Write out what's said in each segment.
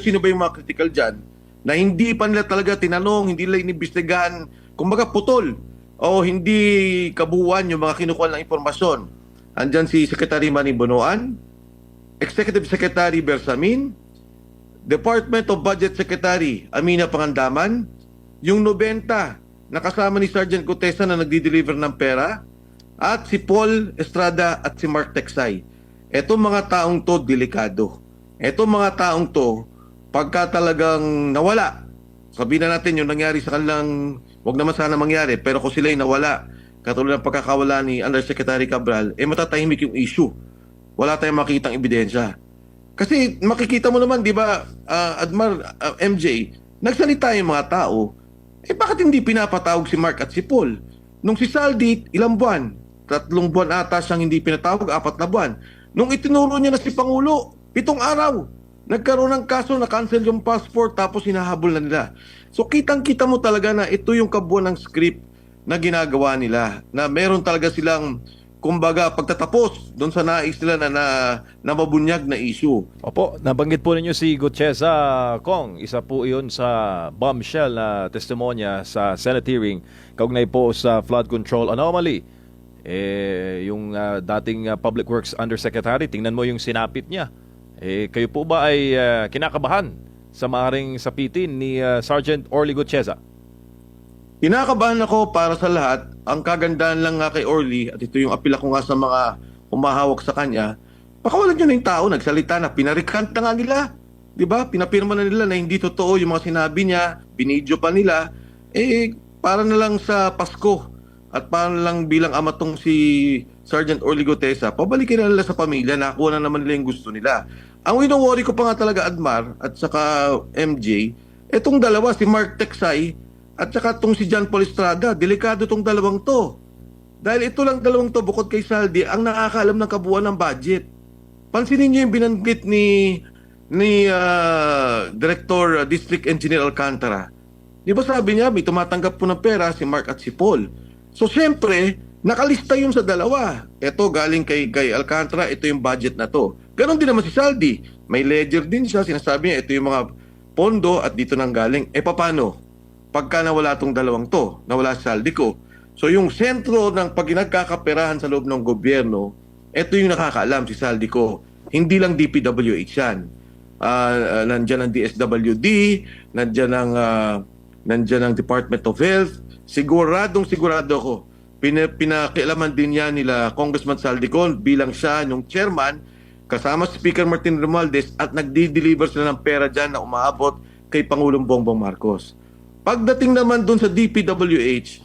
sino-sino ba yung mga critical dyan na hindi pa nila talaga tinanong, hindi nila inimbestigahan, kumbaga putol o hindi kabuuan yung mga kinukuha ng impormasyon. Andyan si Secretary Manny Bonoan, Executive Secretary Bersamin, Department of Budget Secretary Amina Pangandaman, yung 90 na kasama ni Sergeant Gutesa na nagdi-deliver ng pera, at si Paul Estrada at si Mark Texay. Etong mga taong to, delikado. Etong mga taong to, pagka talagang nawala, sabihin na natin yung nangyari sa kanilang, wag naman sana mangyari, pero kung sila'y nawala, katulad ng pagkakawala ni Undersecretary Cabral, matatahimik yung issue. Wala tayong makitang ebidensya. Kasi makikita mo naman, di ba, Admar, MJ, nagsalita yung mga tao, bakit hindi pinapatawag si Mark at si Paul? Nung si Saldi, ilang buwan? 3 buwan ata siyang hindi pinatawag, 4 na buwan. Nung itinuro niya na si Pangulo, 7 araw. Nagkaroon ng kaso na cancel yung passport tapos hinahabol na nila. So kitang-kita mo talaga na ito yung kabuuan ng script na ginagawa nila. Na meron talaga silang, kumbaga, pagtatapos doon sa nais nila na mabunyag na issue. Opo, nabanggit po ninyo si Gutesa Kong. Isa po iyon sa bombshell na testimonya sa Senate hearing kaugnay po sa flood control anomaly. Yung dating Public Works Undersecretary, tingnan mo yung sinapit niya. Kayo po ba ay kinakabahan sa maaaring sapitin ni Sergeant Orly Gutesa? Kinakabahan ako para sa lahat. Ang kagandahan lang nga kay Orly, at ito yung apila ko nga sa mga humahawak sa kanya, pakawalan nyo na yung tao, nagsalita na, pinarikant na nga nila. Diba? Pinapirma na nila na hindi totoo yung mga sinabi niya, binidyo pa nila. Para na lang sa Pasko at para na lang bilang ama tong si Sergeant Orly Gutesa, pabalikin na nila sa pamilya, nakuha na naman nila yung gusto nila. Ang wino-worry ko pa nga talaga, Admar, at saka MJ, etong dalawa, si Mark Texay, at saka itong si John Paul Estrada, delikado itong dalawang to. Dahil ito lang dalawang to, bukod kay Saldi, ang nakakaalam ng kabuuan ng budget. Pansinin niyo yung binanggit ni Director District Engineer Alcantara. Di ba sabi niya, may tumatanggap po ng pera si Mark at si Paul. So siyempre, nakalista yun sa dalawa. Ito galing kay Alcantara, ito yung budget na to. Ganon din naman si Saldi. May ledger din siya, sinasabi niya, ito yung mga pondo at dito nang galing. Paano? Pagka nawala tong dalawang to, nawala si Saldi ko. So yung sentro ng pag nagkakaperahan sa loob ng gobyerno, ito yung nakakaalam si Saldi ko. Hindi lang DPWH yan. Nandiyan ang DSWD, nandiyan ang Department of Health. Sigurado ako, pinakialaman din yan nila Congressman Saldico bilang siya yung chairman, kasama Speaker Martin Romualdez, at nagdi-deliver sila ng pera dyan na umaabot kay Pangulong Bongbong Marcos. Pagdating naman dun sa DPWH,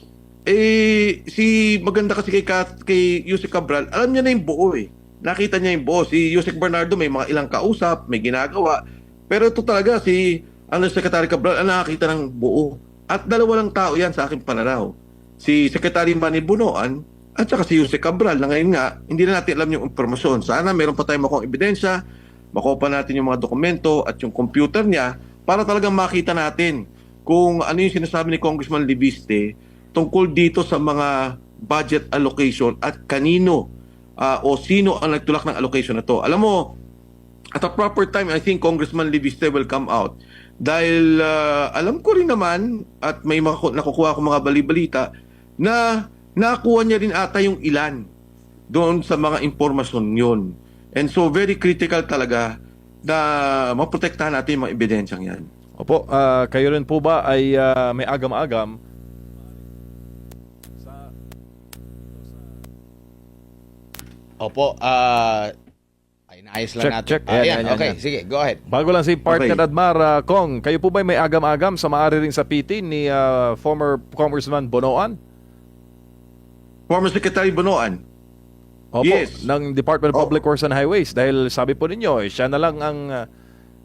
maganda kasi kay Yusek Cabral, alam niya na yung buo eh. Nakita niya yung buo. Si Yusek Bernardo may mga ilang kausap, may ginagawa. Pero ito talaga si Secretary Cabral ang nakakita ng buo. At dalawa lang tao yan sa aking pananaw. Si Secretary Manny Bonoan at saka si Yusek Cabral na ngayon nga, hindi na natin alam yung impormasyon. Sana meron pa tayong makuha ebidensya, makuha pa natin yung mga dokumento at yung computer niya para talagang makita natin kung ano yung sinasabi ni Congressman Libiste tungkol dito sa mga budget allocation at kanino o sino ang nagtulak ng allocation na to. Alam mo, at a proper time, I think Congressman Libiste will come out. Dahil alam ko rin naman at may nakukuha ko mga balibalita na nakuha niya rin ata yung ilan doon sa mga impormasyon yun. And so very critical talaga na maprotektahan natin yung mga ebidensyang yan. Opo, kayo rin po ba ay may agam-agam sa... Opo, ay naayos lang natin. Check. Yan, Okay, yan. sige, go ahead. Bago lang si partner Okay. Admar Kong, kayo po ba may agam-agam sa maaari ring sapitin ni former Congressman Bonoan? Former Secretary Bonoan. Opo, Yes. ng Department of Public Works and Highways, dahil sabi po ninyo, siya na lang ang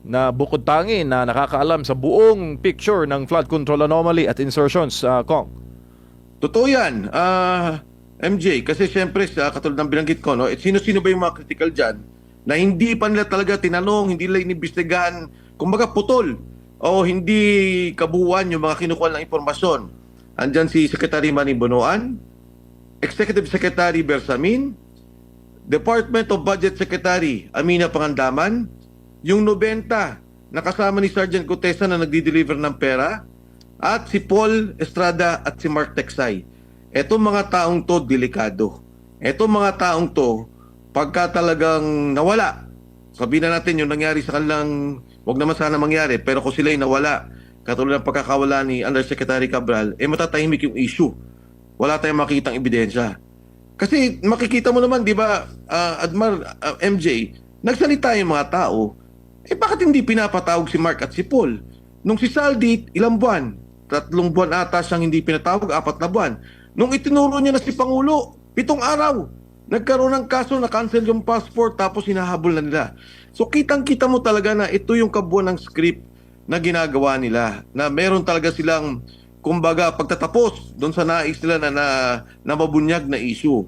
na bukod tangi na nakakaalam sa buong picture ng flood control anomaly at insertions, Kong. Totoo yan, MJ, kasi siyempre katulad ng binanggit ko, no, sino-sino ba yung mga critical dyan na hindi pa nila talaga tinanong, hindi nila inimbestigahan, kumbaga putol o hindi kabuuan yung mga kinukuha ng impormasyon. Andyan si Secretary Manny Bonoan, Executive Secretary Bersamin, Department of Budget Secretary Amina Pangandaman, yung 90 nakasama ni Sergeant Gutesa na nagdi-deliver ng pera, at si Paul Estrada at si Mark Texay. Etong mga taong to, delikado. Etong mga taong to, pagka talagang nawala, sabihin na natin yung nangyari sa kanilang, wag naman sana mangyari, pero kung sila'y nawala, katulad ng pagkakawala ni Undersecretary Cabral, matatahimik yung issue. Wala tayong makitang ebidensya. Kasi makikita mo naman, di ba, MJ, nagsalita yung mga tao, bakit hindi pinapatawag si Mark at si Paul? Nung si Saldi, ilang buwan? 3 buwan ata siyang hindi pinatawag, 4 na buwan. Nung itinuro niya na si Pangulo, 7 araw, nagkaroon ng kaso, na-cancel yung passport, tapos hinahabol na nila. So kitang-kita mo talaga na ito yung kabuuan ng script na ginagawa nila, na meron talaga silang, kumbaga, pagtatapos doon sa nais nila na mabunyag na issue.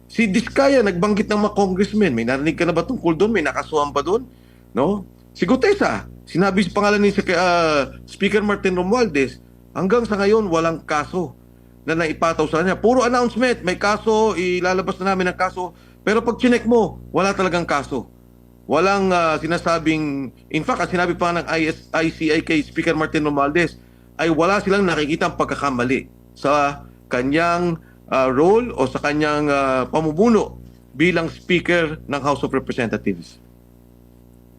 Si Diskaya, nagbanggit ng mga congressmen. May narinig ka na ba tungkol doon? May nakasuhan ba doon? No? Si Gutesa, sinabi sa pangalan ni Speaker Martin Romualdez, hanggang sa ngayon, walang kaso na naipataw sa kanya. Puro announcement, may kaso, ilalabas na namin ang kaso. Pero pag chinek mo, wala talagang kaso. Walang sinasabing, in fact, ang sinabi pa ng ICI kay Speaker Martin Romualdez, ay wala silang nakikitang pagkakamali sa kanyang role o sa kanyang pamumuno bilang Speaker ng House of Representatives.